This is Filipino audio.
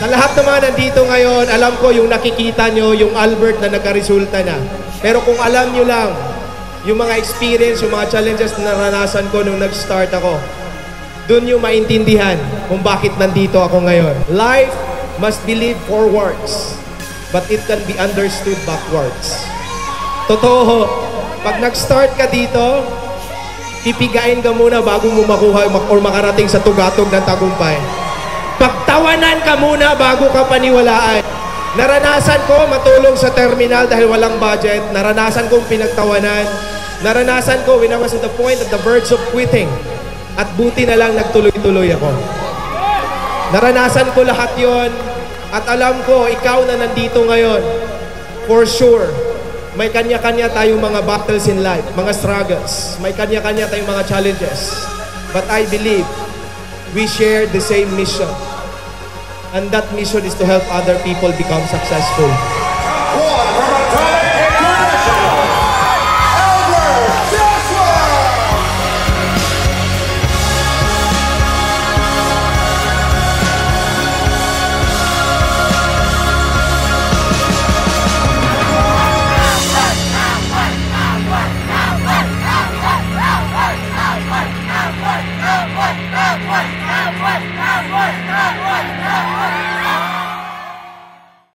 Sa lahat ng mga nandito ngayon, alam ko yung nakikita nyo, yung Albert na nagkaresulta na. Pero kung alam nyo lang, yung mga experience, yung mga challenges na naranasan ko nung nag-start ako, dun yung maintindihan kung bakit nandito ako ngayon. Life must be lived forwards, but it can be understood backwards. Totoo, pag nag-start ka dito, pipigain ka muna bago mo makuha or makarating sa tugatog ng tagumpay. Pagtawanan ka muna bago ka paniwalaan. Naranasan ko matulong sa terminal dahil walang budget. Naranasan kong pinagtawanan. Naranasan ko when I was at the point, at the verge of quitting. At buti na lang nagtuloy-tuloy ako. Naranasan ko lahat yon. At alam ko, ikaw na nandito ngayon, for sure, may kanya-kanya tayong mga battles in life, mga struggles. May kanya-kanya tayong mga challenges. But I believe we share the same mission. And that mission is to help other people become successful. What?